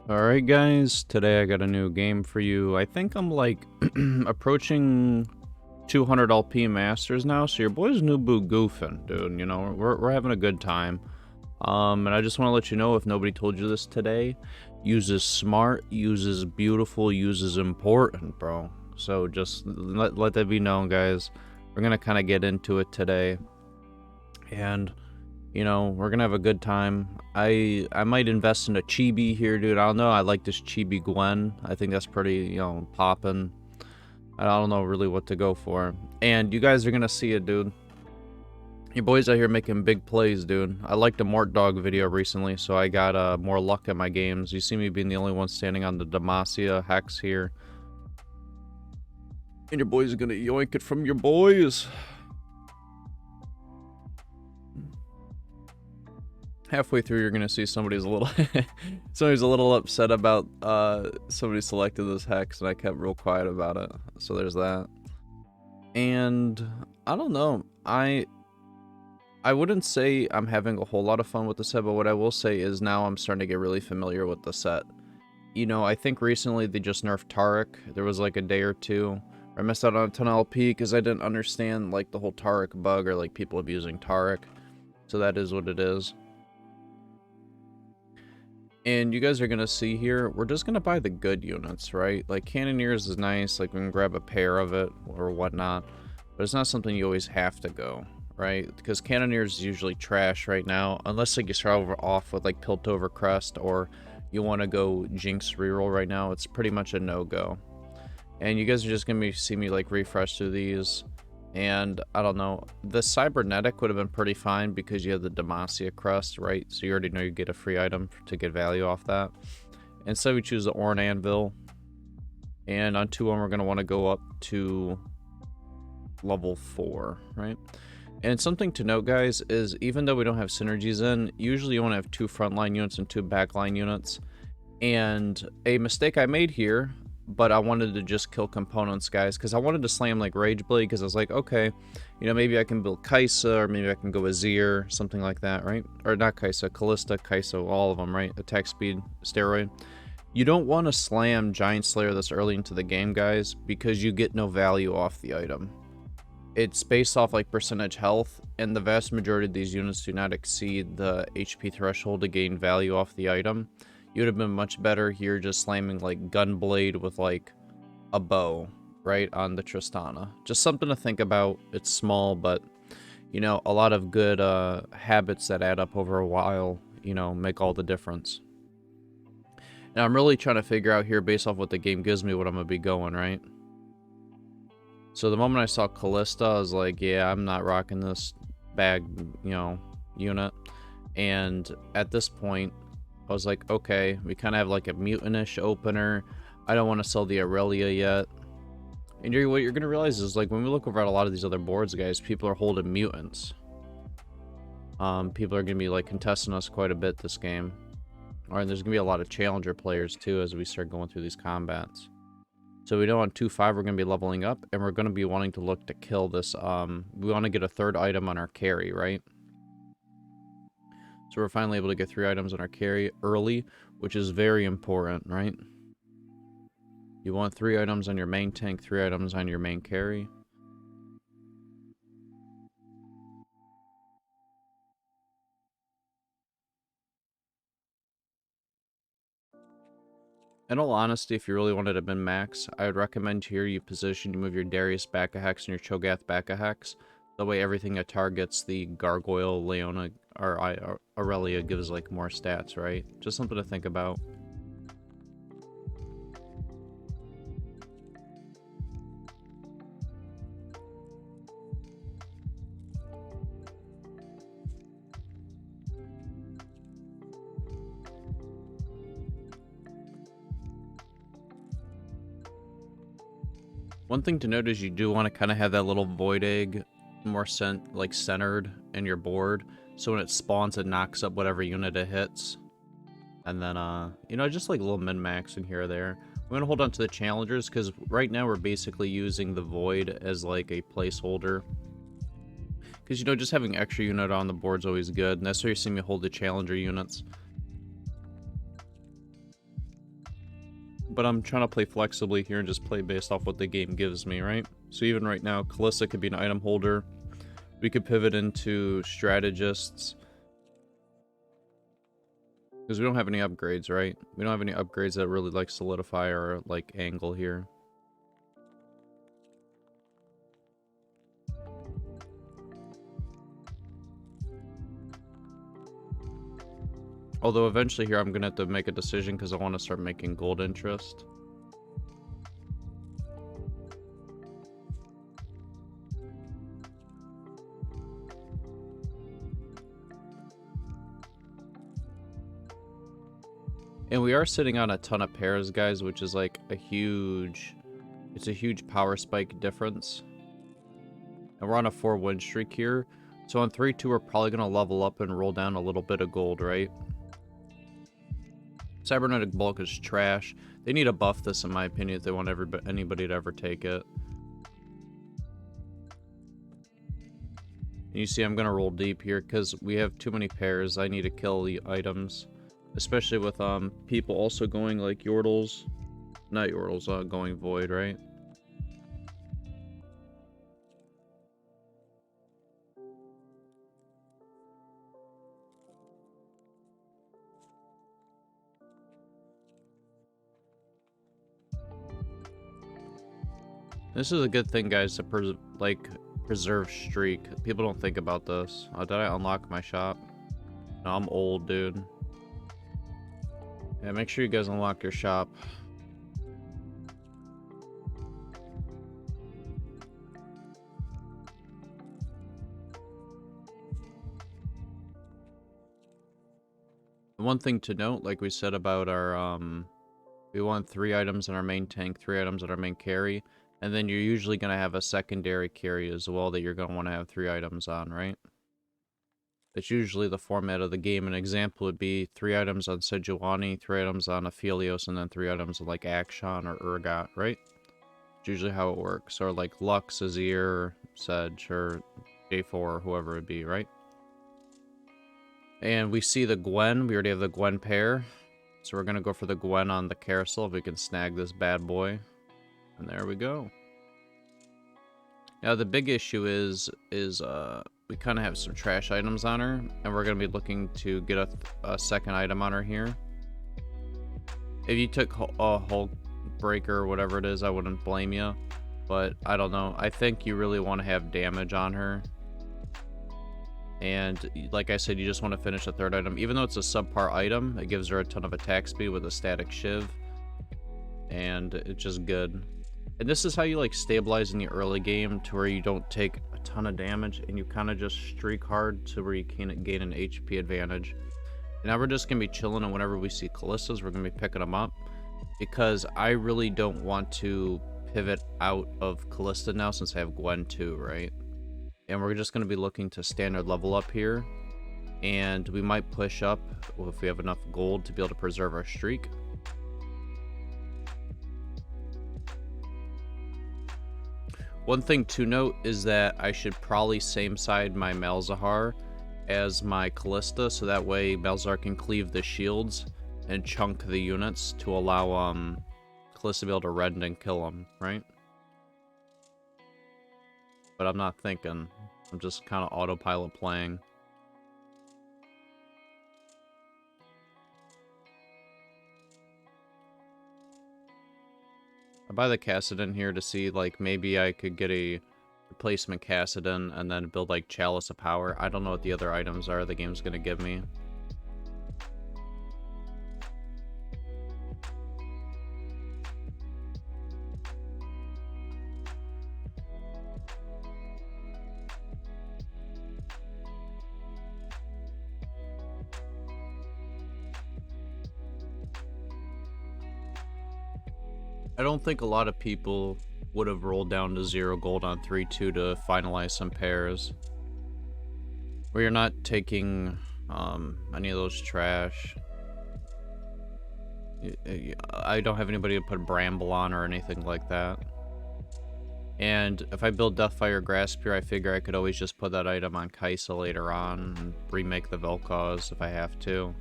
Alright guys, today I got a new game for you. I think I'm like approaching 200 LP Masters now, so your boy's Nubu goofing, dude. You know, we're having a good time. And I just want to let you know, if nobody told you this today, uses smart, uses beautiful, uses important, bro. So just let that be known, guys. We're gonna kind of get into it today. And you know, we're gonna have a good time. I might invest in a chibi here, dude. I don't know. I like this chibi Gwen. I think that's pretty, you know, poppin'. I don't know really what to go for. And you guys are gonna see it, dude. Your boys out here making big plays, dude. I liked the Mort Dog video recently, so I got more luck at my games. You see me being the only one standing on the Demacia hex here. And your boys are gonna yoink it from your boys. Halfway through, you're gonna see somebody's a little upset about somebody selected this hex, and I kept real quiet about it. So there's that. And I don't know, I wouldn't say I'm having a whole lot of fun with the set, but what I will say is now I'm starting to get really familiar with the set. You know, I think recently they just nerfed Taric. There was like a day or two where I missed out on a ton of LP because I didn't understand like the whole Taric bug or like people abusing Taric. So that is what it is. And you guys are going to see here, we're just going to buy the good units, right? Like, Cannoneers is nice, like, we can grab a pair of it or whatnot. But it's not something you always have to go, right? Because Cannoneers is usually trash right now. Unless, like, you start off with, like, Piltover Crest or you want to go Jinx reroll right now, it's pretty much a no-go. And you guys are just going to see me, like, refresh through these. And I don't know, the Cybernetic would have been pretty fine because you have the Demacia crest, right? So you already know you get a free item to get value off that. Instead, we choose the Orn Anvil. And on 2-1, we're going to want to go up to level 4, right? And something to note, guys, is even though we don't have synergies in, usually you want to have 2 frontline units and 2 backline units. And a mistake I made here, but I wanted to just kill components, guys, because I wanted to slam like Rageblade, because I was like, okay, you know, maybe I can build Kaisa, or maybe I can go Azir, something like that, right? Or not Kaisa, Kalista, Kaisa, all of them, right? Attack speed, steroid. You don't want to slam Giant Slayer this early into the game, guys, because you get no value off the item. It's based off like percentage health, and the vast majority of these units do not exceed the HP threshold to gain value off the item. You would have been much better here just slamming like Gunblade with like a bow, right, on the Tristana. Just something to think about. It's small, but, you know, a lot of good habits that add up over a while, you know, make all the difference. And I'm really trying to figure out here, based off what the game gives me, what I'm going to be going, right? So the moment I saw Kalista, I was like, yeah, I'm not rocking this bag, you know, unit. And at this point, I was like, okay, we kind of have like a mutantish opener. I don't want to sell the Aurelia yet. And what you're going to realize is, like, when we look over at a lot of these other boards, guys, people are holding mutants. People are going to be, like, contesting us quite a bit this game. Alright, there's going to be a lot of challenger players, too, as we start going through these combats. So we know on 2-5 we're going to be leveling up, and we're going to be wanting to look to kill this. We want to get a 3rd item on our carry, right? So we're finally able to get 3 items on our carry early, which is very important, right? You want 3 items on your main tank, 3 items on your main carry. In all honesty, if you really wanted to min max, I would recommend here you move your Darius back a hex and your Cho'Gath back a hex. That way everything that targets the Gargoyle, Leona, or Aurelia gives like more stats, right? Just something to think about. One thing to note is you do want to kind of have that little void egg more centered in your board, so when it spawns it knocks up whatever unit it hits. And then you know, just like a little min-max in here or there. We're gonna hold on to the challengers because right now we're basically using the void as like a placeholder. Because, you know, just having extra unit on the board's always good, and that's why you see me hold the challenger units. but I'm trying to play flexibly here and just play based off what the game gives me, right? So even right now, Kalista could be an item holder. We could pivot into strategists. Because we don't have any upgrades, right? We don't have any upgrades that really like solidify our like angle here. Although eventually here I'm gonna have to make a decision because I want to start making gold interest. And we are sitting on a ton of pairs, guys, which is like a huge... It's a huge power spike difference. And we're on a 4-win streak here. So on 3-2, we're probably going to level up and roll down a little bit of gold, right? Cybernetic Bulk is trash. They need to buff this, in my opinion, if they want anybody to ever take it. And you see I'm going to roll deep here because we have too many pairs. I need to kill the items. Especially with people also going like Yordles. Not Yordles, going Void, right? This is a good thing, guys, to preserve streak. People don't think about this. Oh, did I unlock my shop? No, I'm old, dude. Yeah, make sure you guys unlock your shop. One thing to note, like we said about our, we want 3 items in our main tank, 3 items in our main carry, and then you're usually going to have a secondary carry as well that you're going to want to have 3 items on, right? That's usually the format of the game. An example would be 3 items on Sejuani, 3 items on Aphelios, and then 3 items on like Akshan or Urgot, right? It's usually how it works. Or like Lux, Azir, Sedge, or J4, or whoever it would be, right? And we see the Gwen. We already have the Gwen pair. So we're going to go for the Gwen on the carousel if we can snag this bad boy. And there we go. Now the big issue is we kind of have some trash items on her, and we're going to be looking to get a second item on her here. If you took a Hulk Breaker or whatever it is, I wouldn't blame you. But I don't know. I think you really want to have damage on her. And like I said, you just want to finish a 3rd item. Even though it's a subpar item, it gives her a ton of attack speed with a static shiv. And it's just good. And this is how you like stabilize in the early game to where you don't take a ton of damage and you kind of just streak hard to where you can gain an HP advantage. And now we're just going to be chilling, and whenever we see Kalistas, we're going to be picking them up. Because I really don't want to pivot out of Kalista now since I have Gwen too, right? And we're just going to be looking to standard level up here. And we might push up if we have enough gold to be able to preserve our streak. One thing to note is that I should probably same side my Malzahar as my Kalista, so that way Malzahar can cleave the shields and chunk the units to allow Kalista to be able to rend and kill them, right? But I'm not thinking. I'm just kind of autopilot playing. I buy the Kassadin here to see, like, maybe I could get a replacement Kassadin and then build, like, Chalice of Power. I don't know what the other items are the game's gonna give me. I don't think a lot of people would have rolled down to 0 gold on 3-2 to finalize some pairs. Where you're not taking any of those trash. I don't have anybody to put Bramble on or anything like that. And if I build Deathfire Grasp here, I figure I could always just put that item on Kaisa later on and remake the Vel'Koz if I have to.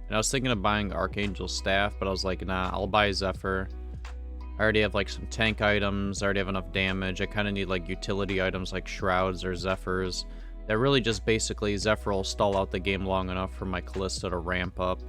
And I was thinking of buying Archangel's Staff, but I was like, nah, I'll buy Zephyr. I already have like some tank items, I already have enough damage. I kind of need like utility items like Shrouds or Zephyrs. That really just basically, Zephyr will stall out the game long enough for my Kalista to ramp up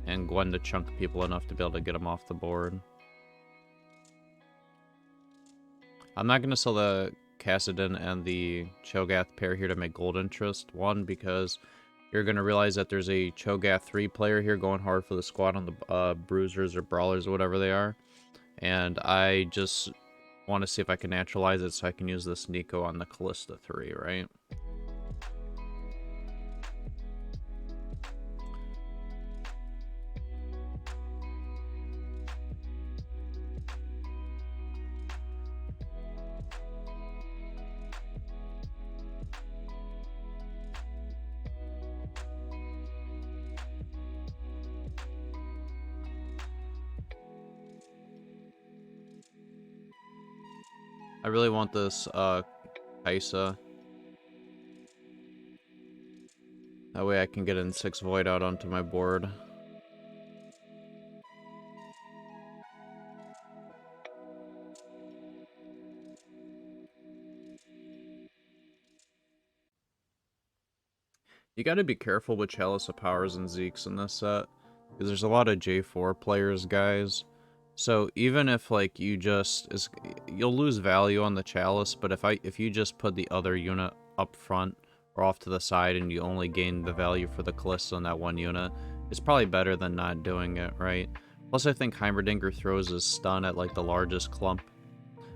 and Gwen to chunk people enough to be able to get them off the board. I'm not going to sell the Kassadin and the Cho'Gath pair here to make gold interest. One, because you're going to realize that there's a Cho'Gath 3 player here going hard for the squad on the Bruisers or Brawlers or whatever they are. And I just want to see if I can naturalize it so I can use this Nico on the Kalista 3, right? I really want this Kaisa. That way I can get in 6 Void out onto my board. You gotta be careful with Chalice of Powers and Zeke's in this set, because there's a lot of J4 players, guys. So even if like you just you'll lose value on the Chalice, but if you just put the other unit up front or off to the side and you only gain the value for the Kalista on that one unit, it's probably better than not doing it, right? Plus I think Heimerdinger throws his stun at like the largest clump.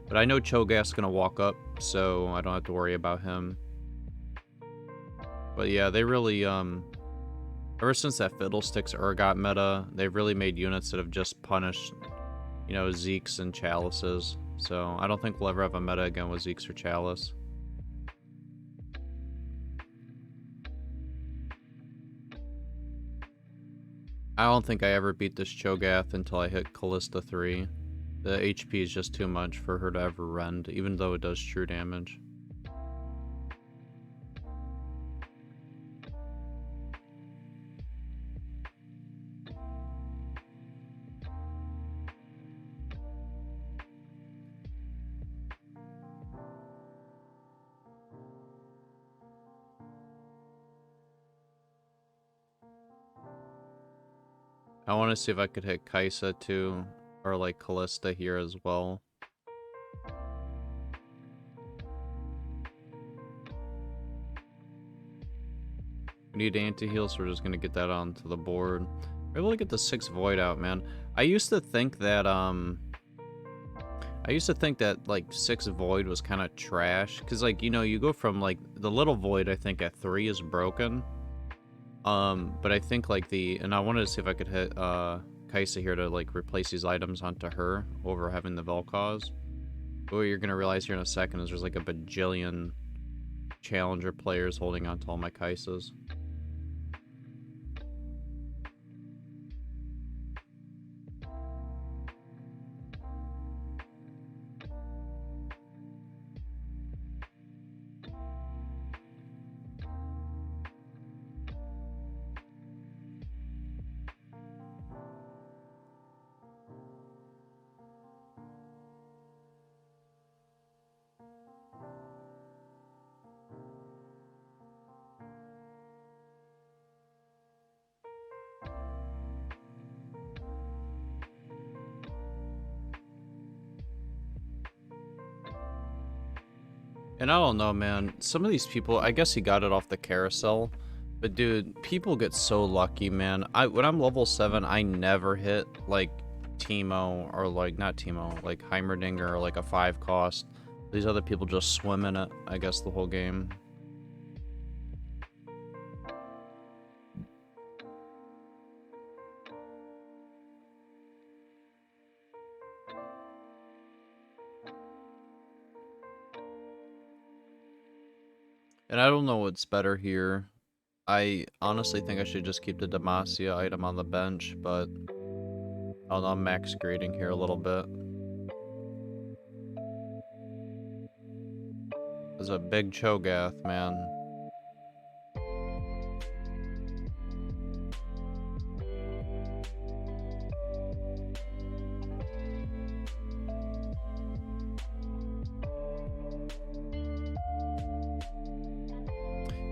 But I know Cho'Gath's gonna walk up, so I don't have to worry about him. But yeah, they really ever since that Fiddlesticks Urgot meta, they've really made units that have just punished, you know, Zeke's and Chalices. So I don't think we'll ever have a meta again with Zeke's or Chalice. I don't think I ever beat this Cho'Gath until I hit Kalista 3. The HP is just too much for her to ever rend, even though it does true damage. I want to see if I could hit Kaisa too, or like Kalista here as well. We need anti-heal, so we're just gonna get that onto the board. We're able to get the 6 Void out, man. I used to think that like 6 Void was kind of trash, because like, you know, you go from like the little Void, I think at 3 is broken. But I think like and I wanted to see if I could hit Kaisa here to like replace these items onto her over having the Vel'Koz. But what you're gonna realize here in a second is there's like a bajillion challenger players holding onto all my Kaisas. And I don't know, man. Some of these people, I guess he got it off the carousel. But dude, people get so lucky, man. When I'm level 7, I never hit like Teemo or like not Teemo, like Heimerdinger or like a 5 cost. These other people just swim in it, I guess, the whole game. And I don't know what's better here. I honestly think I should just keep the Demacia item on the bench, but I don't know, I'm max grading here a little bit. There's a big Cho'Gath, man.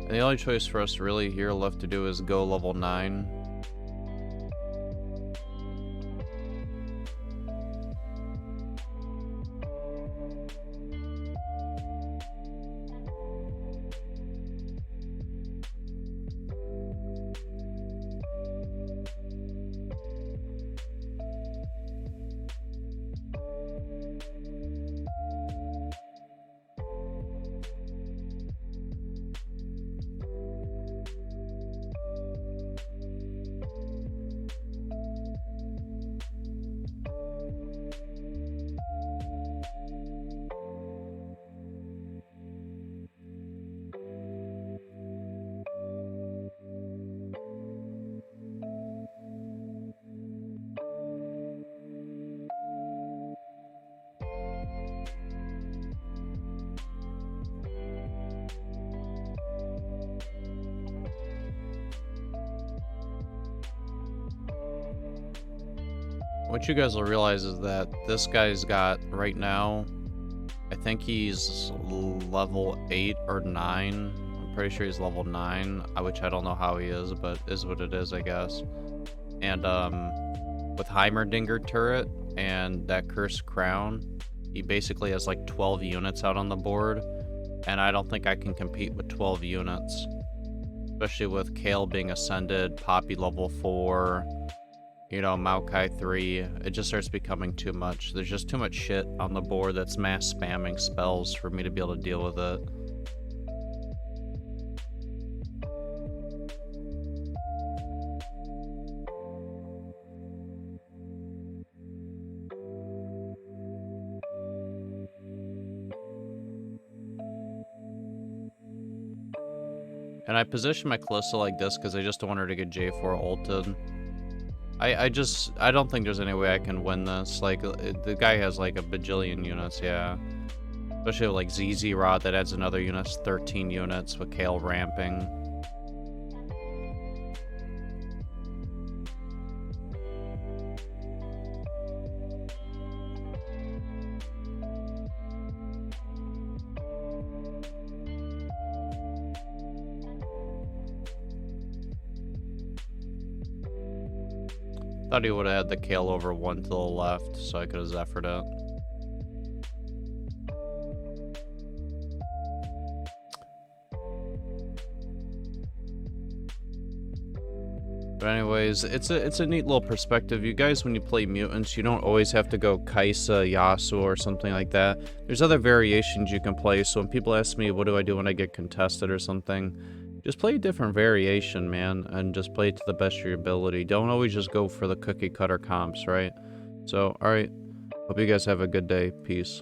And the only choice for us really here left to do is go level 9. What you guys will realize is that this guy's got, right now, I think he's level 8 or 9. I'm pretty sure he's level 9, which I don't know how he is, but is what it is, I guess. And, with Heimerdinger turret and that Cursed Crown, he basically has like 12 units out on the board, and I don't think I can compete with 12 units. Especially with Kale being ascended, Poppy level 4, you know, Maokai 3, it just starts becoming too much. There's just too much shit on the board that's mass spamming spells for me to be able to deal with it. And I position my Kalista like this because I just don't want her to get J4 ulted. I don't think there's any way I can win this. Like, the guy has like a bajillion units, yeah. Especially with like ZZ Rod that adds another unit, 13 units with Kale ramping. Thought he would have had the Kale over 1 to the left, so I could have Zephyr'd it. But anyways, it's a neat little perspective. You guys, when you play mutants, you don't always have to go Kaisa, Yasuo, or something like that. There's other variations you can play, so when people ask me, what do I do when I get contested or something, just play a different variation, man, and just play it to the best of your ability. Don't always just go for the cookie cutter comps, right? So, alright. Hope you guys have a good day. Peace.